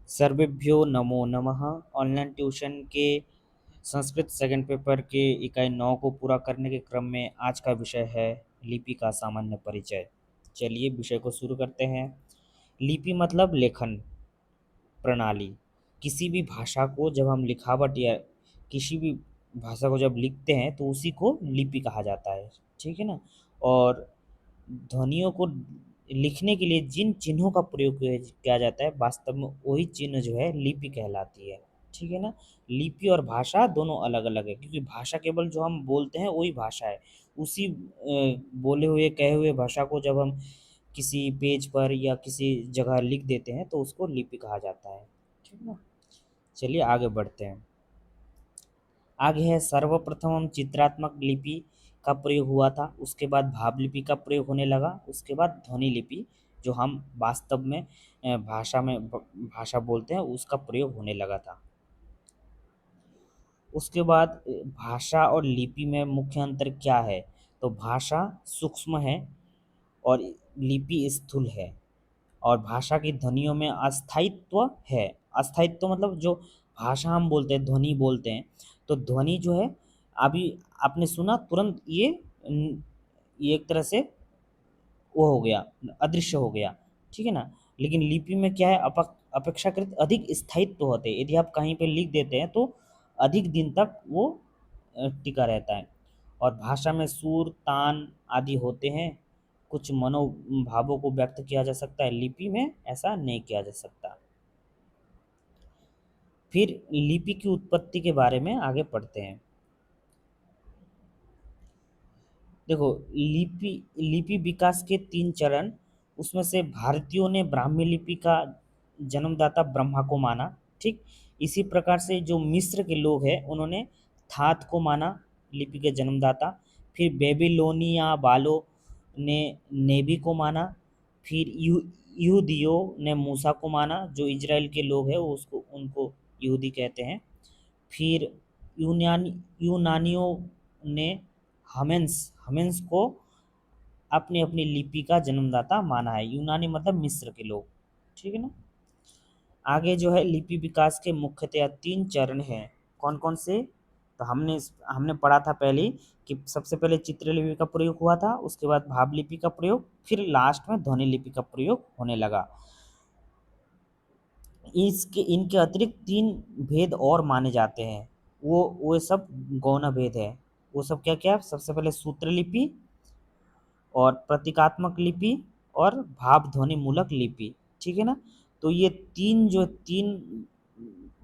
सर्वेभ्यो नमो नमः। Online tuition के Sanskrit second paper के इकाई 9 को पूरा करने के क्रम में आज का विषय है लिपि का सामान्य परिचय। चलिए विषय को शुरू करते हैं। लिपि मतलब लेखन प्रणाली। किसी भी भाषा को जब हम लिखावट या किसी भी भाषा को जब लिखते हैं तो उसी को लिपि कहा जाता है। ठीक है ना। और ध्वनियों को लिखने के लिए जिन चिन्हों का प्रयोग किया जाता है वास्तव में वही चिन्ह जो है लिपि कहलाती है। ठीक है ना। लिपि और भाषा दोनों अलग अलग है क्योंकि भाषा केवल जो हम बोलते हैं वही भाषा है। उसी बोले हुए कहे हुए भाषा को जब हम किसी पेज पर या किसी जगह लिख देते हैं तो उसको लिपि कहा जाता है। ठीक है ना। चलिए आगे बढ़ते हैं। आगे है सर्वप्रथम हम चित्रात्मक लिपि का प्रयोग हुआ था, उसके बाद भाव लिपि का प्रयोग होने लगा, उसके बाद ध्वनि लिपि जो हम वास्तव में भाषा बोलते हैं उसका प्रयोग होने लगा था। उसके बाद भाषा और लिपि में मुख्य अंतर क्या है? तो भाषा सूक्ष्म है और लिपि स्थूल है। और भाषा की ध्वनियों में अस्थायित्व है। अस्थायित्व मतलब जो भाषा हम बोलते हैं ध्वनि बोलते हैं तो ध्वनि जो है अभी आपने सुना तुरंत ये एक तरह से वो हो गया, अदृश्य हो गया। ठीक है ना। लेकिन लिपि में क्या है, अपेक्षाकृत अधिक स्थायित्व होते हैं। यदि आप कहीं पे लिख देते हैं तो अधिक दिन तक वो टिका रहता है। और भाषा में सुर तान आदि होते हैं। कुछ मनोभावों को व्यक्त किया जा सकता है, लिपि में ऐसा नहीं किया जा सकता। फिर लिपि की उत्पत्ति के बारे में आगे पढ़ते हैं। देखो, लिपि लिपि विकास के 3 चरण। उसमें से भारतीयों ने ब्राह्मी लिपि का जन्मदाता ब्रह्मा को माना। ठीक। इसी प्रकार से जो मिस्र के लोग हैं उन्होंने थात को माना लिपि के जन्मदाता। फिर बेबीलोनिया वालों ने नेबी को माना। फिर यहूदियों ने मूसा को माना। जो इजराइल के लोग हैं वो उसको उनको यहूदी कहते हैं। फिर यूनानियों ने हमेंस हमेंस को अपनी अपनी लिपि का जन्मदाता माना है। यूनानी मतलब मिस्र के लोग। ठीक है ना। आगे जो है लिपि विकास के मुख्यतया 3 चरण हैं। कौन कौन से? तो हमने हमने पढ़ा था पहले ही कि सबसे पहले चित्रलिपि का प्रयोग हुआ था, उसके बाद भाव लिपि का प्रयोग, फिर लास्ट में ध्वनि लिपि का प्रयोग होने लगा। इसके इनके अतिरिक्त 3 भेद और माने जाते हैं। वो सब गौण भेद है। वो सब क्या क्या? सबसे पहले सूत्र लिपि और प्रतीकात्मक लिपि और भाव ध्वनि मूलक लिपि। ठीक है ना। तो ये तीन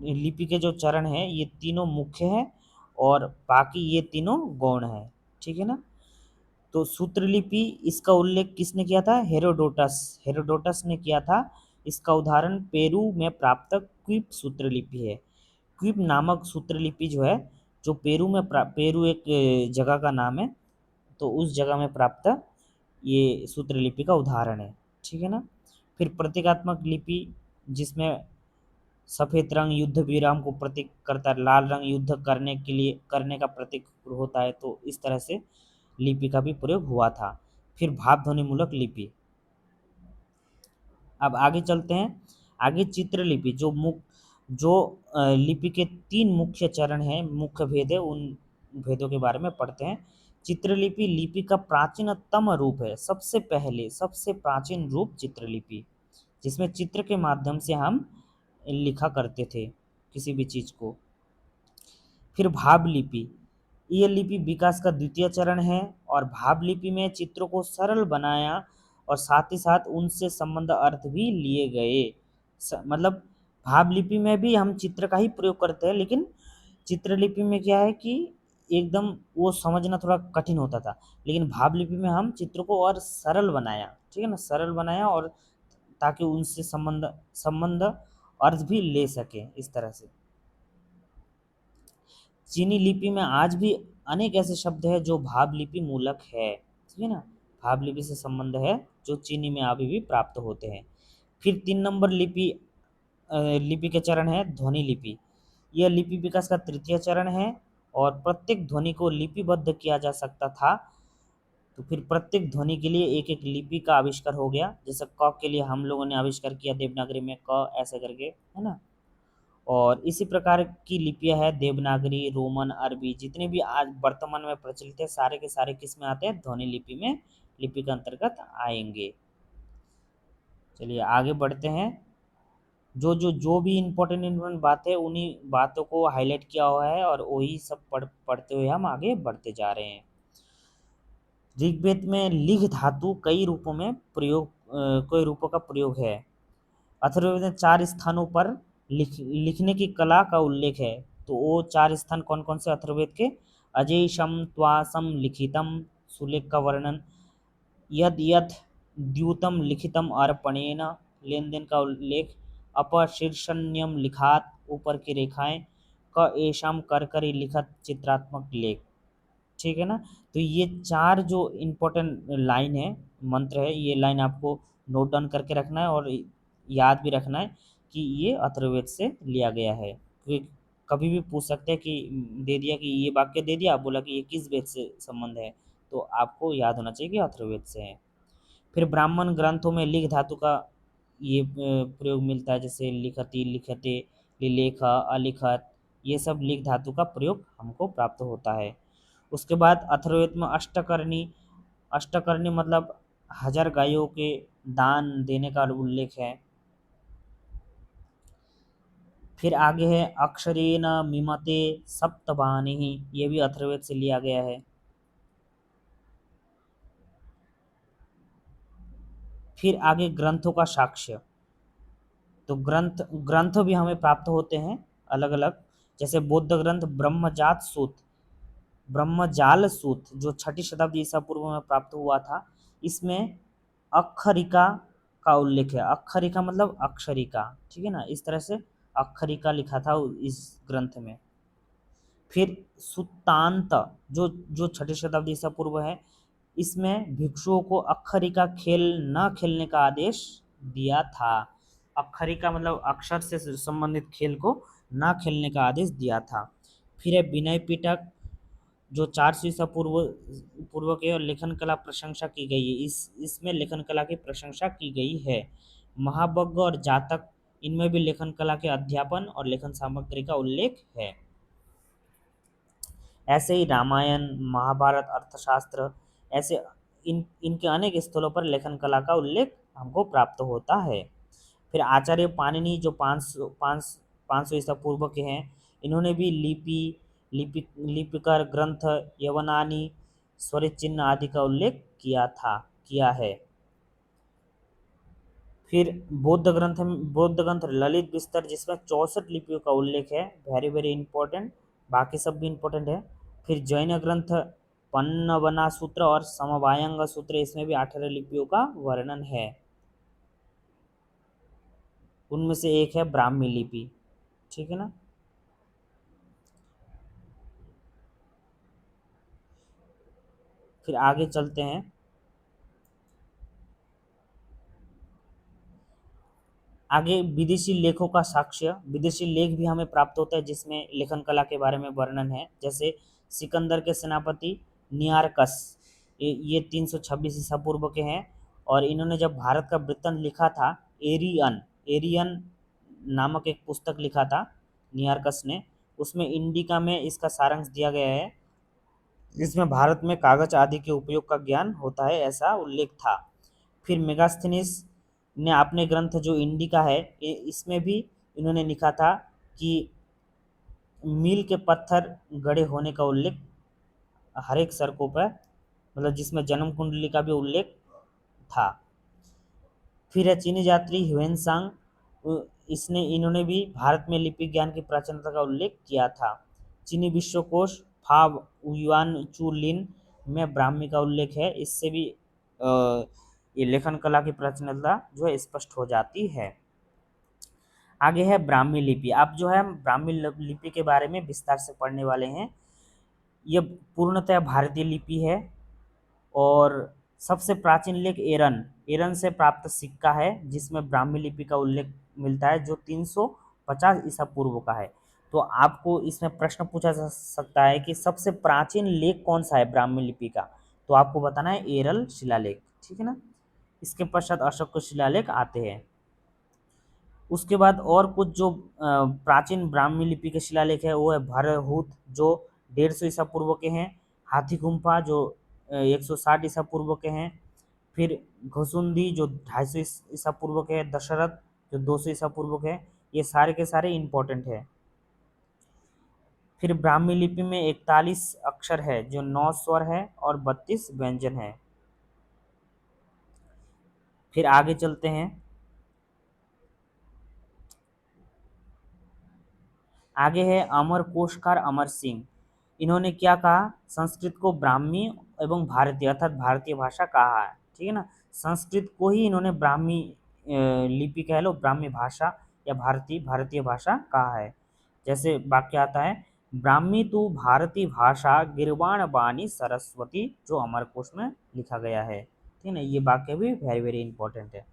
लिपि के जो चरण हैं ये तीनों मुख्य हैं और बाकी ये तीनों गौण हैं। ठीक है ना। तो सूत्र लिपि इसका उल्लेख किसने किया था? हेरोडोटस। हेरोडोटस ने किया था। इसका उदाहरण पेरू में प्राप्त क्विप सूत्र लिपि है। क्विप नामक सूत्र लिपि जो है, जो पेरू एक जगह का नाम है, तो उस जगह में प्राप्त ये सूत्र लिपि का उदाहरण है। ठीक है ना। फिर प्रतीकात्मक लिपि जिसमें सफ़ेद रंग युद्ध विराम को प्रतीक करता है, लाल रंग युद्ध करने के लिए करने का प्रतीक होता है, तो इस तरह से लिपि का भी प्रयोग हुआ था। फिर भाव ध्वनि मूलक लिपि। अब आगे चलते हैं। आगे चित्रलिपि जो लिपि के 3 मुख्य चरण हैं, मुख्य भेद है, उन भेदों के बारे में पढ़ते हैं। चित्रलिपि लिपि का प्राचीनतम रूप है। सबसे प्राचीन रूप चित्रलिपि, जिसमें चित्र के माध्यम से हम लिखा करते थे किसी भी चीज को। फिर भाव लिपि, यह लिपि विकास का द्वितीय चरण है और भाव लिपि में चित्रों को सरल बनाया और साथ ही साथ उनसे संबंध अर्थ भी लिए गए। मतलब भाव लिपि में भी हम चित्र का ही प्रयोग करते हैं, लेकिन चित्रलिपि में क्या है कि एकदम वो समझना थोड़ा कठिन होता था। लेकिन भाव लिपि में हम चित्र को और सरल बनाया। ठीक है ना, सरल बनाया, और ताकि उनसे संबंध अर्थ भी ले सके इस तरह से। चीनी लिपि में आज भी अनेक ऐसे शब्द हैं जो भाव लिपि मूलक है। ठीक है ना। भाव लिपि से संबंध है जो चीनी में अभी भी प्राप्त होते हैं। फिर 3 नंबर लिपि के चरण है ध्वनि लिपि। यह लिपि विकास का तृतीय चरण है और प्रत्येक ध्वनि को लिपिबद्ध किया जा सकता था। तो फिर प्रत्येक ध्वनि के लिए एक एक लिपि का आविष्कार हो गया। जैसे क के लिए हम लोगों ने आविष्कार किया देवनागरी में क ऐसे करके, है ना। और इसी प्रकार की लिपियां है देवनागरी, रोमन, अरबी, जितने भी आज वर्तमान में प्रचलित है सारे के सारे किस में आते हैं, ध्वनि लिपि में, लिपि के अंतर्गत आएंगे। चलिए आगे बढ़ते हैं। जो भी इम्पोर्टेंट इम्पोर्टेंट बात है उन्हीं बातों को हाईलाइट किया हुआ है और वही सब पढ़ते हुए हम आगे बढ़ते जा रहे हैं। ऋग्वेद में लिख धातु कई रूपों में प्रयोग कई रूपों का प्रयोग है। अथर्ववेद में 4 स्थानों पर लिखने की कला का उल्लेख है। तो वो 4 स्थान कौन कौन से अथर्ववेद के? अजेशम त्वासम लिखितम, सुलेख का वर्णन, यद यद द्यूतम लिखितम अर्पणेन, लेन देन का उल्लेख, अपशीर्षण्यम लिखात, ऊपर की रेखाएं, क एषाम करकरी लिखत चित्रात्मक लेख। ठीक है ना। तो ये 4 जो इम्पोर्टेंट लाइन है, मंत्र है, ये लाइन आपको नोट डाउन करके रखना है और याद भी रखना है कि ये अथर्ववेद से लिया गया है। क्योंकि कभी भी पूछ सकते हैं कि दे दिया कि ये वाक्य दे दिया, आप बोला कि ये किस वेद से संबंध है, तो आपको याद होना चाहिए कि अथर्ववेद से है। फिर ब्राह्मण ग्रंथों में लिख धातु का ये प्रयोग मिलता है। जैसे लिखति, लिखते, लिलेख, अलिखत, ये सब लिख धातु का प्रयोग हमको प्राप्त होता है। उसके बाद अथर्ववेद में अष्टकर्णी, अष्टकर्णी मतलब 1000 गायों के दान देने का उल्लेख है। फिर आगे है अक्षरेण मिमते सप्तबाणी, ये भी अथर्ववेद से लिया गया है। फिर आगे ग्रंथों का साक्ष्य। तो ग्रंथ ग्रंथ भी हमें प्राप्त होते हैं अलग अलग। जैसे बौद्ध ग्रंथ ब्रह्मजात सूत्र, ब्रह्मजाल सूत्र जो 6ठी शताब्दी ईसा पूर्व में प्राप्त हुआ था, इसमें अक्षरिका का उल्लेख है। अक्षरिका मतलब अक्षरिका, ठीक है ना, इस तरह से अक्षरिका लिखा था इस ग्रंथ में। फिर सुत्तांत जो जो 6ठी शताब्दी ईसा पूर्व है, इसमें भिक्षुओं को अक्षरिका खेल न खेलने का आदेश दिया था। अक्षरिका मतलब अक्षर से संबंधित खेल को न खेलने का आदेश दिया था। फिर है विनय पिटक जो 400 ईसा पूर्व पूर्व के, और लेखन कला प्रशंसा की गई है। इसमें लेखन कला की प्रशंसा की गई है। महावज्ञ और जातक, इनमें भी लेखन कला के अध्यापन और लेखन सामग्री का उल्लेख है। ऐसे ही रामायण, महाभारत, अर्थशास्त्र, ऐसे इनके अनेक स्थलों पर लेखन कला का उल्लेख हमको प्राप्त होता है। फिर आचार्य पाणिनि जो 500 ईसा पूर्व के हैं, इन्होंने भी लिपिकर ग्रंथ, यवनानी, स्वरित चिन्ह आदि का उल्लेख किया है। फिर बौद्ध ग्रंथ ललित विस्तर, जिसमें 64 लिपियों का उल्लेख है। वेरी वेरी इंपॉर्टेंट, बाकी सब भी इंपॉर्टेंट है। फिर जैन ग्रंथ पन्नवना सूत्र और समवायंग सूत्र, इसमें भी 18 लिपियों का वर्णन है। उनमें से एक है ब्राह्मी लिपि, ठीक है ना। फिर आगे चलते हैं। आगे विदेशी लेखों का साक्ष्य, विदेशी लेख भी हमें प्राप्त होता है जिसमें लेखन कला के बारे में वर्णन है। जैसे सिकंदर के सेनापति नियारकस, ये 326 ईसा पूर्व के हैं, और इन्होंने जब भारत का वृत्तांत लिखा था, एरियन एरियन नामक एक पुस्तक लिखा था नियारकस ने, उसमें इंडिका में इसका सारांश दिया गया है। इसमें भारत में कागज आदि के उपयोग का ज्ञान होता है, ऐसा उल्लेख था। फिर मेगास्थनीस ने अपने ग्रंथ जो इंडिका है, इसमें भी इन्होंने लिखा था कि मील के पत्थर गड़े होने का उल्लेख हर एक सड़कों पर, मतलब जिसमें जन्म कुंडली का भी उल्लेख था। फिर है चीनी यात्री ह्वेनसांग, इसने इन्होंने भी भारत में लिपि ज्ञान की प्राचीनता का उल्लेख किया था। चीनी विश्वकोश फा युआन चू लिन में ब्राह्मी का उल्लेख है। इससे भी ये लेखन कला की प्राचीनता जो है स्पष्ट हो जाती है। आगे है ब्राह्मी लिपि। आप जो है हम ब्राह्मी लिपि के बारे में विस्तार से पढ़ने वाले हैं। ये पूर्णतः भारतीय लिपि है और सबसे प्राचीन लेख एरन एरन से प्राप्त सिक्का है, जिसमें ब्राह्मी लिपि का उल्लेख मिलता है, जो 350 ईसा पूर्व का है। तो आपको इसमें प्रश्न पूछा जा सकता है कि सबसे प्राचीन लेख कौन सा है ब्राह्मी लिपि का? तो आपको बताना है एरल शिलालेख, ठीक है ना। इसके पश्चात अशोक के शिलालेख आते हैं। उसके बाद और कुछ जो प्राचीन ब्राह्मी लिपि के शिलालेख है वो है भरहुत जो 150 ईसा पूर्व के हैं, हाथी गुम्फा जो 160 ईसा पूर्व के हैं, फिर घुसुंदी जो 250 ईसा पूर्व के हैं, दशरथ जो 200 ईसा पूर्व के हैं। ये सारे के सारे इंपॉर्टेंट है। फिर ब्राह्मी लिपि में 41 अक्षर है जो 9 स्वर है और 32 व्यंजन है। फिर आगे चलते हैं। आगे है अमर कोशकार अमर सिंह। इन्होंने क्या कहा, संस्कृत को ब्राह्मी एवं भारतीय अर्थात भारतीय भाषा कहा है, ठीक है ना। संस्कृत को ही इन्होंने ब्राह्मी लिपि कह लो, ब्राह्मी भाषा या भारतीय भारतीय भाषा कहा है। जैसे वाक्य आता है, ब्राह्मी तु भारतीय भाषा गिरवाण बानी सरस्वती, जो अमरकोश में लिखा गया है, ठीक है ना। ये वाक्य भी वेरी वेरी इंपॉर्टेंट है।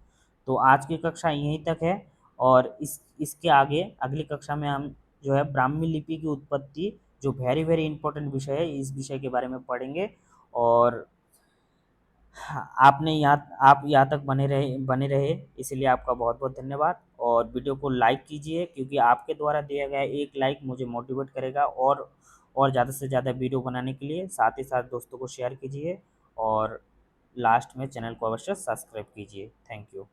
तो आज की कक्षा यहीं तक है, और इसके आगे अगली कक्षा में हम जो है ब्राह्मी लिपि की उत्पत्ति, जो वेरी वेरी इंपॉर्टेंट विषय है, इस विषय के बारे में पढ़ेंगे। और आप यहाँ तक बने रहे इसलिए आपका बहुत बहुत धन्यवाद। और वीडियो को लाइक कीजिए, क्योंकि आपके द्वारा दिया गया एक लाइक मुझे मोटिवेट करेगा और ज़्यादा से ज़्यादा वीडियो बनाने के लिए। साथ ही साथ दोस्तों को शेयर कीजिए, और लास्ट में चैनल को अवश्य सब्सक्राइब कीजिए। Thank you.